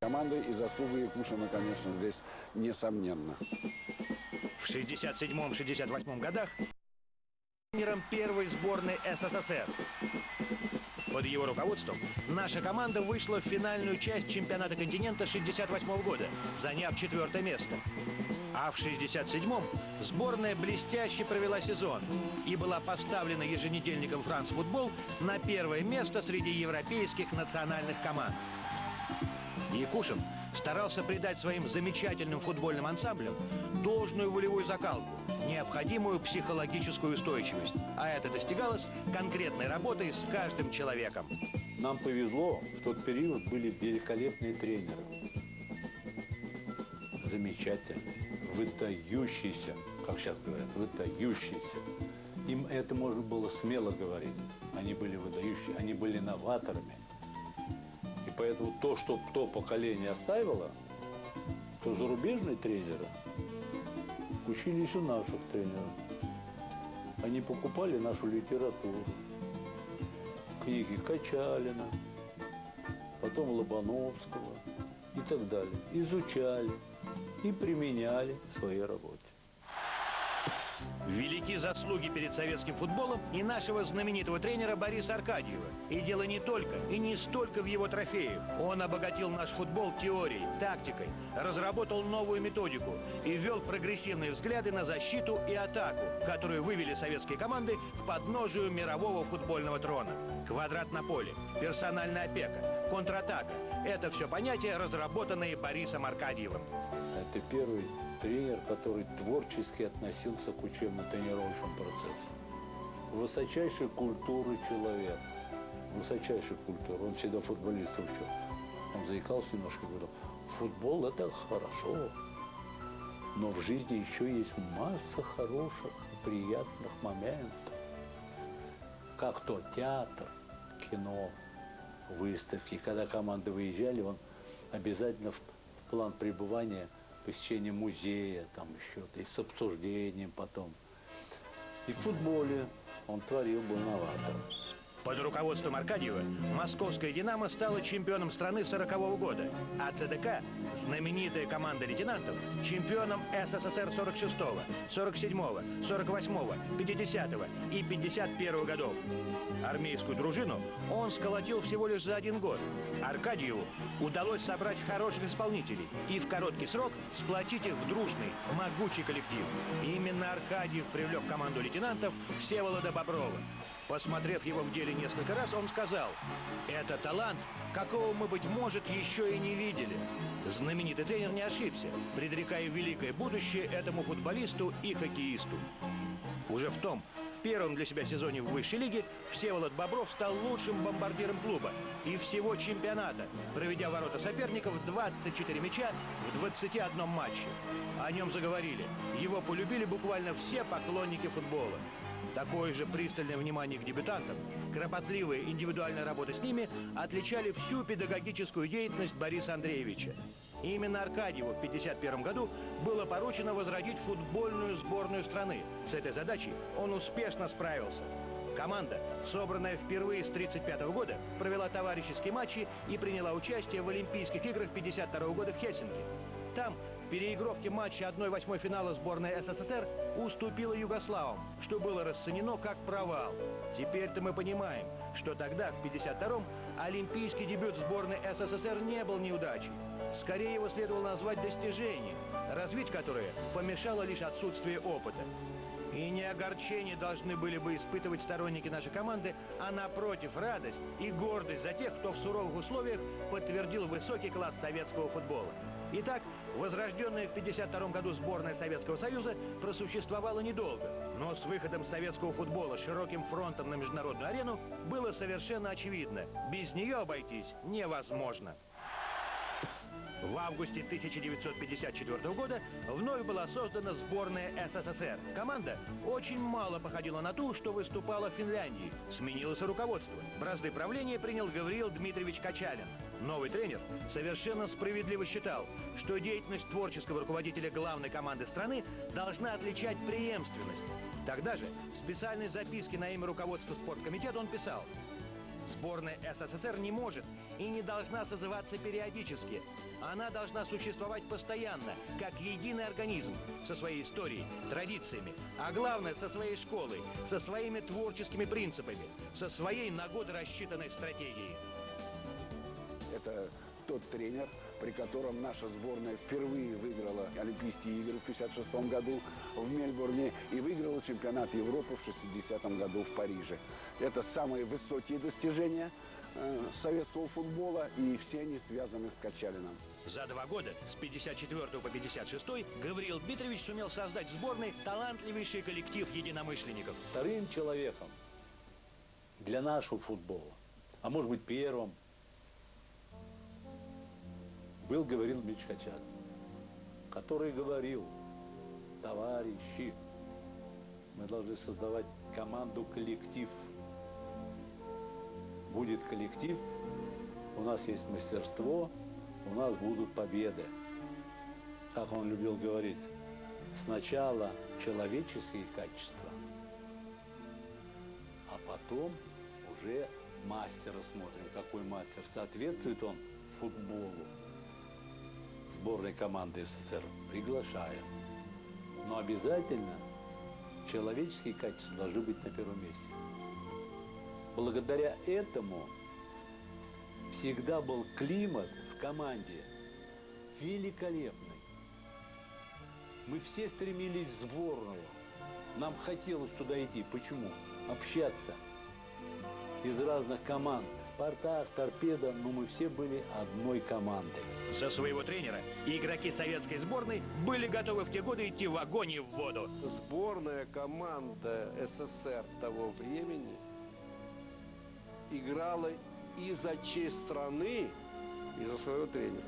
Команды и заслуга Якушина, конечно, здесь несомненно. В 67-68 годах тренером первой сборной СССР. Под его руководством наша команда вышла в финальную часть чемпионата континента 68 года, заняв 4-е место. А в 67-м сборная блестяще провела сезон и была поставлена еженедельником «Франс Футбол» на первое место среди европейских национальных команд. Якушин старался придать своим замечательным футбольным ансамблям должную волевую закалку, необходимую психологическую устойчивость. А это достигалось конкретной работой с каждым человеком. Нам повезло, в тот период были великолепные тренеры. Замечательные, выдающиеся, как сейчас говорят, выдающиеся. Им это можно было смело говорить. Они были выдающие, они были новаторами. И поэтому то, что то поколение оставило, то зарубежные тренеры учились у наших тренеров. Они покупали нашу литературу, книги Качалина, потом Лобановского и так далее. Изучали и применяли в своей работе. Велики заслуги перед советским футболом и нашего знаменитого тренера Бориса Аркадьева. И дело не только и не столько в его трофеях. Он обогатил наш футбол теорией, тактикой, разработал новую методику и ввел прогрессивные взгляды на защиту и атаку, которые вывели советские команды к подножию мирового футбольного трона. Квадрат на поле, персональная опека, контратака – это все понятия, разработанные Борисом Аркадьевым. Это первый тренер, который творчески относился к учебно-тренировочному процессу. Высочайшей культуры человек. Высочайшей культуры. Он всегда футболистов учил. Он заикался немножко, говорил, футбол это хорошо, но в жизни еще есть масса хороших, приятных моментов. Как то театр, кино, выставки. Когда команды выезжали, он обязательно в план пребывания посещение музея, там еще, и с обсуждением потом. И в футболе он творил, был новатором. Под руководством Аркадьева московская «Динамо» стала чемпионом страны 40-го года, а ЦДК, знаменитая команда лейтенантов, чемпионом СССР 46-го, 47-го, 48-го, 50-го и 51-го годов. Армейскую дружину он сколотил всего лишь за 1 год. Аркадьеву удалось собрать хороших исполнителей и в короткий срок сплотить их в дружный, могучий коллектив. Именно Аркадьев привлек в команду лейтенантов Всеволода Боброва. Посмотрев его в деле несколько раз, он сказал, это талант, какого мы, быть может, еще и не видели. Знаменитый тренер не ошибся, предрекая великое будущее этому футболисту и хоккеисту. Уже в том первом для себя сезоне в высшей лиге Всеволод Бобров стал лучшим бомбардиром клуба и всего чемпионата, проведя в ворота соперников 24 мяча в 21 матче. О нем заговорили, его полюбили буквально все поклонники футбола. Такое же пристальное внимание к дебютантам, кропотливая индивидуальная работа с ними отличали всю педагогическую деятельность Бориса Андреевича. Именно Аркадьеву в 1951 году было поручено возродить футбольную сборную страны. С этой задачей он успешно справился. Команда, собранная впервые с 1935 года, провела товарищеские матчи и приняла участие в Олимпийских играх 1952 года в Хельсинки. Там в переигровке матча 1/8 финала сборная СССР уступила югославам, что было расценено как провал. Теперь-то мы понимаем, что тогда, в 1952-м, олимпийский дебют сборной СССР не был неудачей. Скорее его следовало назвать достижением, развить которое помешало лишь отсутствие опыта. И не огорчение должны были бы испытывать сторонники нашей команды, а напротив радость и гордость за тех, кто в суровых условиях подтвердил высокий класс советского футбола. Итак, возрожденная в 1952 году сборная Советского Союза просуществовала недолго, но с выходом советского футбола широким фронтом на международную арену было совершенно очевидно, без нее обойтись невозможно. В августе 1954 года вновь была создана сборная СССР. Команда очень мало походила на ту, что выступала в Финляндии. Сменилось руководство. Бразды правления принял Гавриил Дмитриевич Качалин. Новый тренер совершенно справедливо считал, что деятельность творческого руководителя главной команды страны должна отличать преемственность. Тогда же в специальной записке на имя руководства спорткомитета он писал: «Сборная СССР не может и не должна созываться периодически. Она должна существовать постоянно, как единый организм, со своей историей, традициями, а главное, со своей школой, со своими творческими принципами, со своей на годы рассчитанной стратегией. Это тот тренер, при котором наша сборная впервые выиграла Олимпийские игры в 1956 году в Мельбурне и выиграла чемпионат Европы в 1960 году в Париже. Это самые высокие достижения советского футбола, и все они связаны с Качалиным. За 2 года, с 54 по 56, Гавриил Дмитриевич сумел создать в сборной талантливейший коллектив единомышленников. Вторым человеком для нашего футбола, а может быть первым, был Гавриил Дмитриевич Качалин, который говорил: товарищи, мы должны создавать команду, коллектив. Будет коллектив, у нас есть мастерство, у нас будут победы. Как он любил говорить, сначала человеческие качества, а потом уже мастера смотрим, какой мастер, соответствует он футболу. Сборной команды СССР приглашаем. Но обязательно человеческие качества должны быть на первом месте. Благодаря этому всегда был климат в команде великолепный. Мы все стремились в сборную. Нам хотелось туда идти. Почему? Общаться из разных команд. «Спартак», «Торпедо», но мы все были одной командой. За своего тренера игроки советской сборной были готовы в те годы идти в огонь и в воду. Сборная команда СССР того времени играла и за честь страны, и за своего тренера.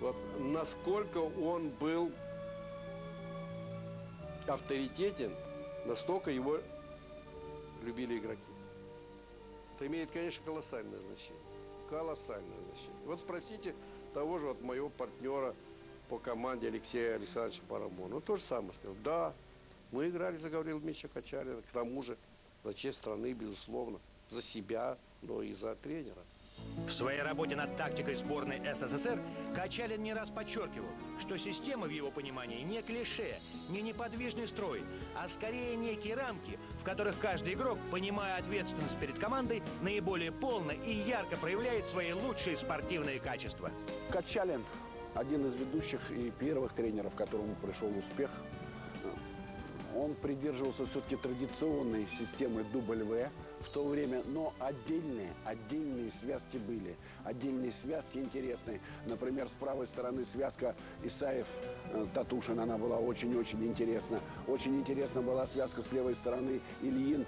Вот насколько он был авторитетен, настолько его любили игроки. Это имеет, конечно, колоссальное значение. Колоссальное значение. Вот спросите того же вот моего партнера по команде Алексея Александровича Парамона. Он тоже самое сказал. Да, мы играли за Гавриила Дмитриевича Качалина, к тому же за честь страны, безусловно, за себя, но и за тренера. В своей работе над тактикой сборной СССР Качалин не раз подчеркивал, что система в его понимании не клише, не неподвижный строй, а скорее некие рамки, в которых каждый игрок, понимая ответственность перед командой, наиболее полно и ярко проявляет свои лучшие спортивные качества. Качалин – один из ведущих и первых тренеров, к которому пришел успех. Он придерживался все-таки традиционной системы W в то время, но отдельные связки были. Отдельные связки интересные. Например, с правой стороны связка Исаев-Татушин, она была очень-очень интересна. Очень интересна была связка с левой стороны Ильин.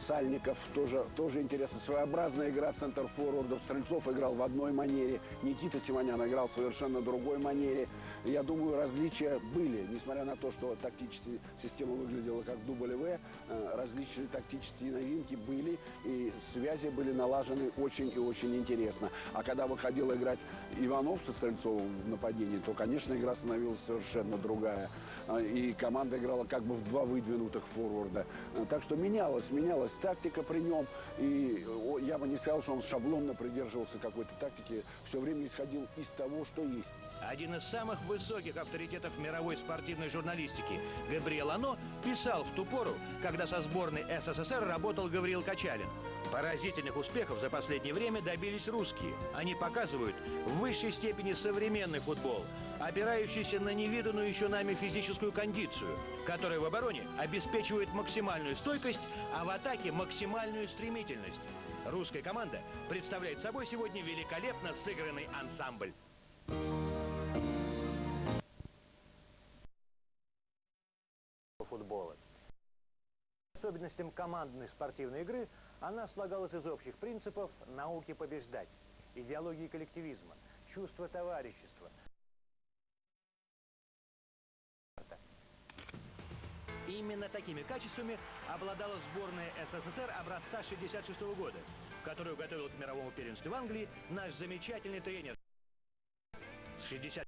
Сальников тоже интересно. Своеобразная игра центр-форвардов. Стрельцов играл в одной манере. Никита Симонян играл в совершенно другой манере. Я думаю, различия были. Несмотря на то, что тактическая система выглядела как W, различные тактические новинки были. И связи были налажены очень и очень интересно. А когда выходил играть Иванов со Стрельцовым в нападении, то, конечно, игра становилась совершенно другая. И команда играла как бы в 2 выдвинутых форварда. Так что менялась тактика при нем. И я бы не сказал, что он шаблонно придерживался какой-то тактики. Все время исходил из того, что есть. Один из самых высоких авторитетов мировой спортивной журналистики Габриэл Ано писал в ту пору, когда со сборной СССР работал Гавриил Качалин. Поразительных успехов за последнее время добились русские. Они показывают в высшей степени современный футбол, опирающийся на невиданную еще нами физическую кондицию, которая в обороне обеспечивает максимальную стойкость, а в атаке максимальную стремительность. Русская команда представляет собой сегодня великолепно сыгранный ансамбль. Футбола. Особенностям командной спортивной игры она слагалась из общих принципов науки побеждать, идеологии коллективизма, чувства товарищества. Именно такими качествами обладала сборная СССР образца 1966 года, которую готовил к мировому первенству в Англии наш замечательный тренер. С 60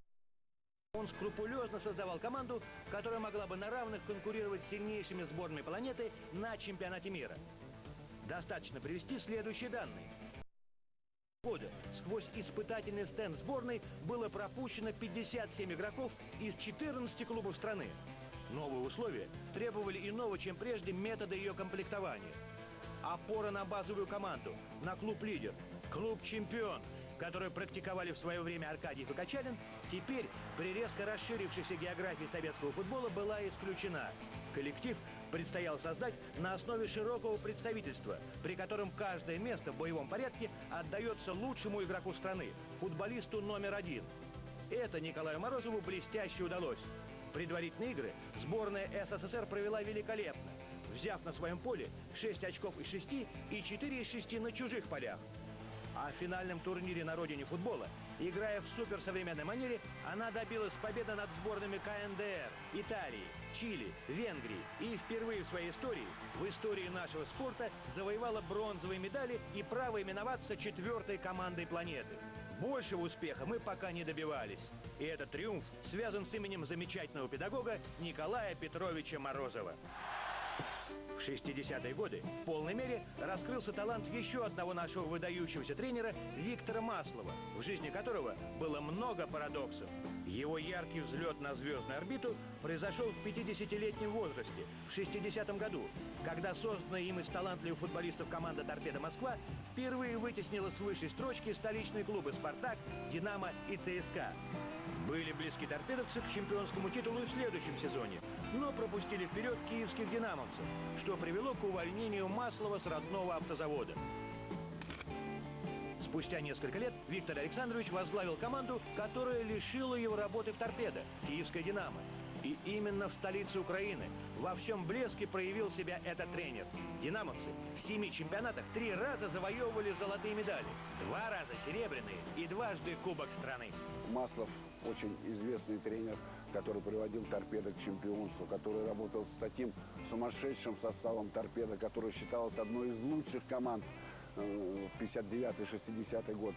он скрупулезно создавал команду, которая могла бы на равных конкурировать с сильнейшими сборными планеты на чемпионате мира. Достаточно привести следующие данные. года сквозь испытательный стенд сборной было пропущено 57 игроков из 14 клубов страны. Новые условия требовали иного, чем прежде, метода ее комплектования. Опора на базовую команду, на клуб-лидер, клуб-чемпион, который практиковали в свое время Аркадьев и Качалин, теперь при резко расширившейся географии советского футбола была исключена. Коллектив предстояло создать на основе широкого представительства, при котором каждое место в боевом порядке отдается лучшему игроку страны, футболисту номер один. Это Николаю Морозову блестяще удалось. Предварительные игры сборная СССР провела великолепно, взяв на своем поле 6 очков из 6 и 4 из 6 на чужих полях. А в финальном турнире на родине футбола, играя в суперсовременной манере, она добилась победы над сборными КНДР, Италии, Чили, Венгрии и впервые в своей истории, в истории нашего спорта, завоевала бронзовые медали и право именоваться 4-й командой планеты. Большего успеха мы пока не добивались. И этот триумф связан с именем замечательного педагога Николая Петровича Морозова. В 60-е годы в полной мере раскрылся талант еще одного нашего выдающегося тренера Виктора Маслова, в жизни которого было много парадоксов. Его яркий взлет на звездную орбиту произошел в 50-летнем возрасте, в 60-м году, когда созданная им из талантливых футболистов команда «Торпедо Москва» впервые вытеснила с высшей строчки столичные клубы «Спартак», «Динамо» и «ЦСКА». Были близки торпедовцы к чемпионскому титулу и в следующем сезоне, но пропустили вперед киевских динамовцев, что привело к увольнению Маслова с родного автозавода. Спустя несколько лет Виктор Александрович возглавил команду, которая лишила его работы в «Торпедо» – киевская «Динамо». И именно в столице Украины во всем блеске проявил себя этот тренер. Динамовцы в 7 чемпионатах 3 раза завоевывали золотые медали, 2 раза серебряные и дважды Кубок страны. Маслов очень известный тренер, который приводил «Торпедо» к чемпионству, который работал с таким сумасшедшим составом «Торпедо», который считалась одной из лучших команд в 59-60 год,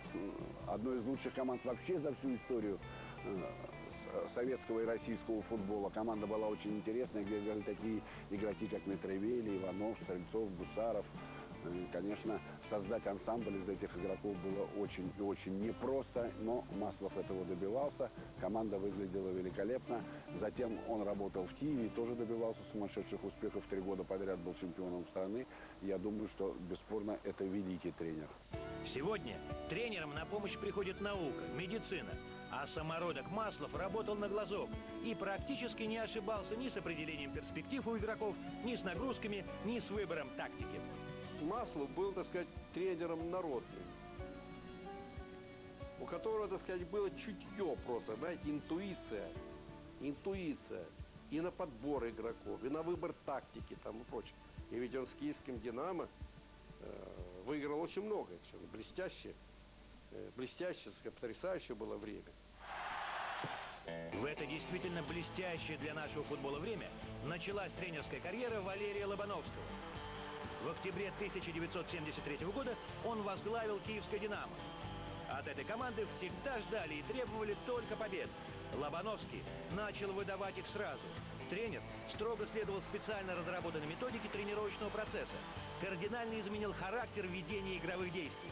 одной из лучших команд вообще за всю историю советского и российского футбола. Команда была очень интересная, где играли такие игроки, как Митревели, Иванов, Стрельцов, Гусаров. И, конечно, создать ансамбль из этих игроков было очень и очень непросто, но Маслов этого добивался. Команда выглядела великолепно. Затем он работал в Киеве и тоже добивался сумасшедших успехов. 3 года подряд был чемпионом страны. Я думаю, что, бесспорно, это великий тренер. Сегодня тренерам на помощь приходит наука, медицина. А самородок Маслов работал на глазок и практически не ошибался ни с определением перспектив у игроков, ни с нагрузками, ни с выбором тактики. Маслов был, так сказать, тренером народным, у которого, так сказать, было чутье просто, знаете, интуиция и на подбор игроков, и на выбор тактики там и прочее. И ведь он с киевским «Динамо» выиграл очень много, блестяще, так сказать, потрясающее было время. В это действительно блестящее для нашего футбола время началась тренерская карьера Валерия Лобановского. В октябре 1973 года он возглавил киевское «Динамо». От этой команды всегда ждали и требовали только побед. Лобановский начал выдавать их сразу. Тренер строго следовал специально разработанной методике тренировочного процесса, кардинально изменил характер ведения игровых действий.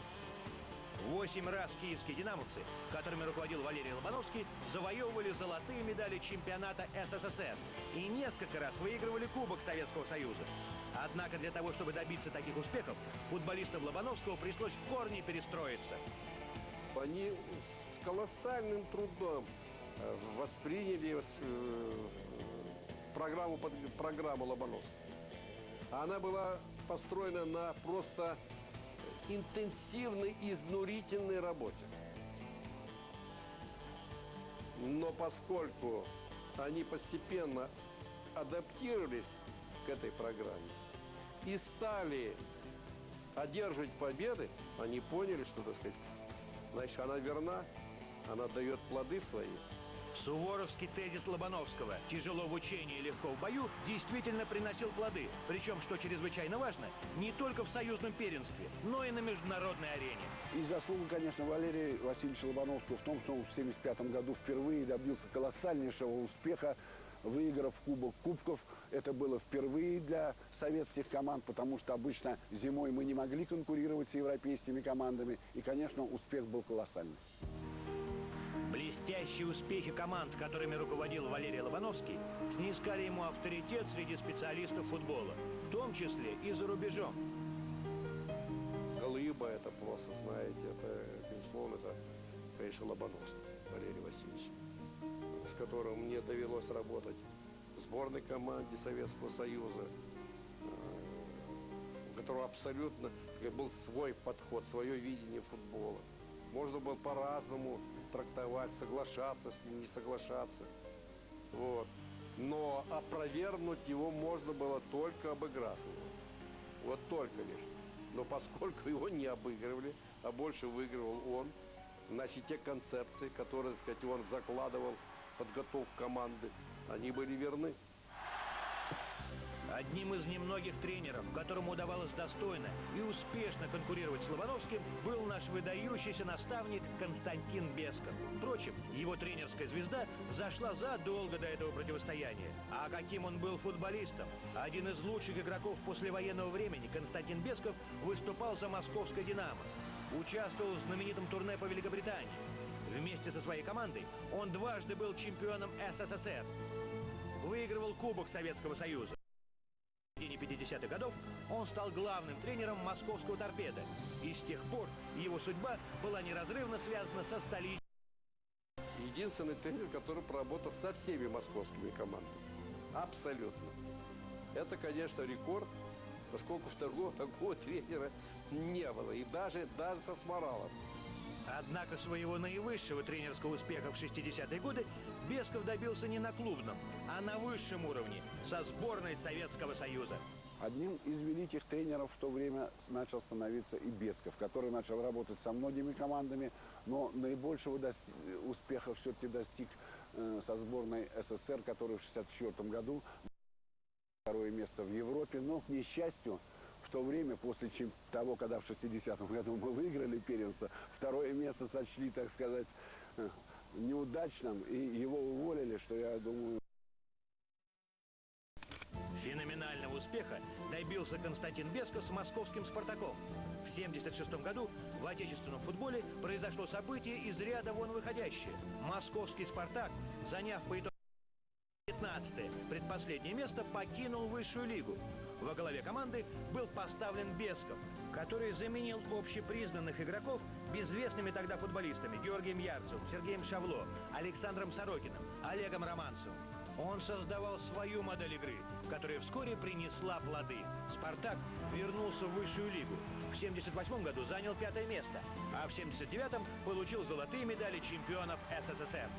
8 раз киевские динамовцы, которыми руководил Валерий Лобановский, завоевывали золотые медали чемпионата СССР и несколько раз выигрывали Кубок Советского Союза. Однако для того, чтобы добиться таких успехов, футболистам Лобановского пришлось в корне перестроиться. Они с колоссальным трудом восприняли программу Лобановского. Она была построена на просто интенсивной, изнурительной работе. Но поскольку они постепенно адаптировались к этой программе и стали одерживать победы, они поняли, что, так сказать, значит, она верна, она дает плоды свои. Суворовский тезис Лобановского «тяжело в учении, легко в бою» действительно приносил плоды. Причем, что чрезвычайно важно, не только в союзном первенстве, но и на международной арене. И заслуга, конечно, Валерия Васильевича Лобановского в том, что он в 1975 году впервые добился колоссальнейшего успеха, выиграв Кубок Кубков Это было впервые для советских команд, потому что обычно зимой мы не могли конкурировать с европейскими командами. И, конечно, успех был колоссальный. Блестящие успехи команд, которыми руководил Валерий Лобановский, снискали ему авторитет среди специалистов футбола, в том числе и за рубежом. Глыба это просто, знаете, это, безусловно, это, конечно, Лобановский Валерий Васильевич, с которым мне довелось работать в сборной команде Советского Союза, у которого абсолютно был свой подход, свое видение футбола. Можно было по-разному трактовать, соглашаться с ним, не соглашаться. Вот. Но опровергнуть его можно было только обыграв его. Вот только лишь. Но поскольку его не обыгрывали, а больше выигрывал он, значит, те концепции, которые, так сказать, он закладывал в подготовку команды, они были верны. Одним из немногих тренеров, которому удавалось достойно и успешно конкурировать с Лобановским, был наш выдающийся наставник Константин Бесков. Впрочем, его тренерская звезда взошла задолго до этого противостояния. А каким он был футболистом? Один из лучших игроков послевоенного времени, Константин Бесков, выступал за московское «Динамо». Участвовал в знаменитом турне по Великобритании. Вместе со своей командой он дважды был чемпионом СССР. Выигрывал Кубок Советского Союза. В середине 50-х годов он стал главным тренером московского «Торпедо». И с тех пор его судьба была неразрывно связана со столицей. Единственный тренер, который поработал со всеми московскими командами. Абсолютно. Это, конечно, рекорд, поскольку второго такого тренера не было. И даже со Сморалом. Однако своего наивысшего тренерского успеха в 60-е годы Бесков добился не на клубном, а на высшем уровне, со сборной Советского Союза. Одним из великих тренеров в то время начал становиться и Бесков, который начал работать со многими командами, но наибольшего успеха все-таки достиг со сборной СССР, который в 1964 году второе место в Европе, но, к несчастью, в то время, после того, когда в 60-м году мы выиграли первенство, второе место сочли, так сказать, неудачным, и его уволили, что, я думаю... Феноменального успеха добился Константин Бесков с московским «Спартаком». В 1976 году в отечественном футболе произошло событие из ряда вон выходящее. Московский «Спартак», заняв по итогу 15-е, предпоследнее место, покинул высшую лигу. Во главе команды был поставлен Бесков, который заменил общепризнанных игроков безвестными тогда футболистами Георгием Ярцевым, Сергеем Шавло, Александром Сорокиным, Олегом Романцевым. Он создавал свою модель игры, которая вскоре принесла плоды. «Спартак» вернулся в высшую лигу. В 1978 году занял 5-е место, а в 1979 получил золотые медали чемпионов СССР.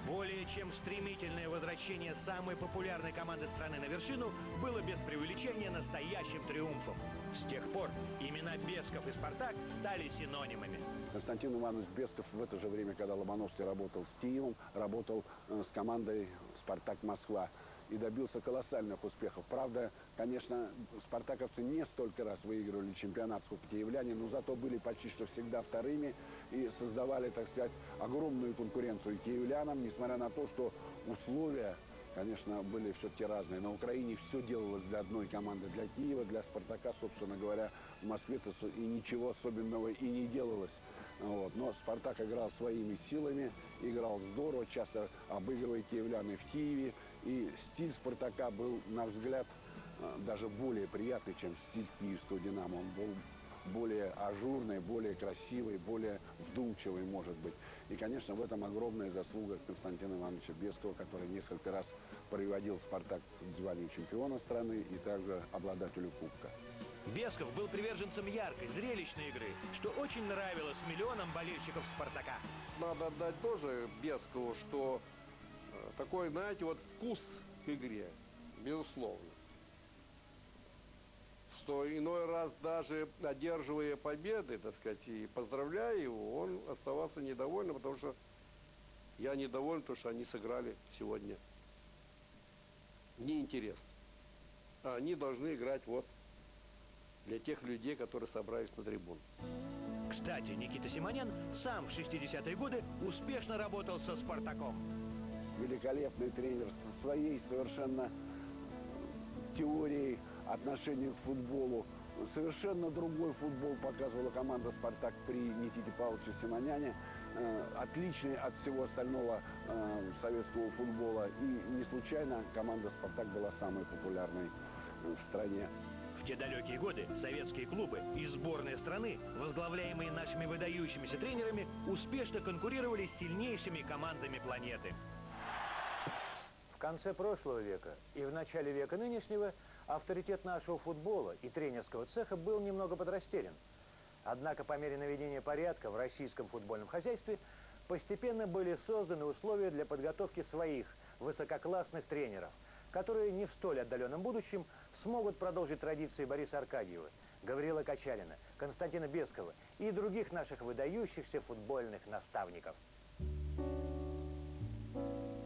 Более чем стремительное возвращение самой популярной команды страны на вершину было без преувеличения настоящим триумфом. С тех пор имена Бесков и «Спартак» стали синонимами. Константин Иванович Бесков в это же время, когда Лобановский работал с Киевом, работал с командой «Спартак Москва» и добился колоссальных успехов. Правда, конечно, спартаковцы не столько раз выигрывали чемпионат, сколько киевляне, но зато были почти что всегда вторыми и создавали, так сказать, огромную конкуренцию киевлянам, несмотря на то, что условия, конечно, были все-таки разные. На Украине все делалось для одной команды, для Киева, для «Спартака», собственно говоря, в Москве-то и ничего особенного и не делалось. Вот. Но «Спартак» играл своими силами, играл здорово, часто обыгрывая киевлян и в Киеве. И стиль «Спартака» был, на взгляд, даже более приятный, чем стиль киевского «Динамо». Он был более ажурный, более красивый, более вдумчивый, может быть. И, конечно, в этом огромная заслуга Константина Ивановича Бескова, который несколько раз приводил «Спартак» к званию чемпиона страны и также обладателю Кубка. Бесков был приверженцем яркой, зрелищной игры, что очень нравилось миллионам болельщиков «Спартака». Надо отдать тоже Бескову, что такой, знаете, вот вкус к игре, безусловно. Что иной раз даже одерживая победы, так сказать, и поздравляя его, он оставался недовольным, потому что я недоволен, потому что они сыграли сегодня неинтересно. А они должны играть вот для тех людей, которые собрались на трибуну. Кстати, Никита Симонян сам в 60-е годы успешно работал со «Спартаком». Великолепный тренер со своей совершенно теорией отношения к футболу. Совершенно другой футбол показывала команда «Спартак» при Никите Павловиче Симоняне. Отличный от всего остального советского футбола. И не случайно команда «Спартак» была самой популярной в стране. В те далекие годы советские клубы и сборные страны, возглавляемые нашими выдающимися тренерами, успешно конкурировали с сильнейшими командами планеты. В конце прошлого века и в начале века нынешнего авторитет нашего футбола и тренерского цеха был немного подрастерян. Однако по мере наведения порядка в российском футбольном хозяйстве постепенно были созданы условия для подготовки своих высококлассных тренеров, которые не в столь отдаленном будущем смогут продолжить традиции Бориса Аркадьева, Гавриила Качалина, Константина Бескова и других наших выдающихся футбольных наставников.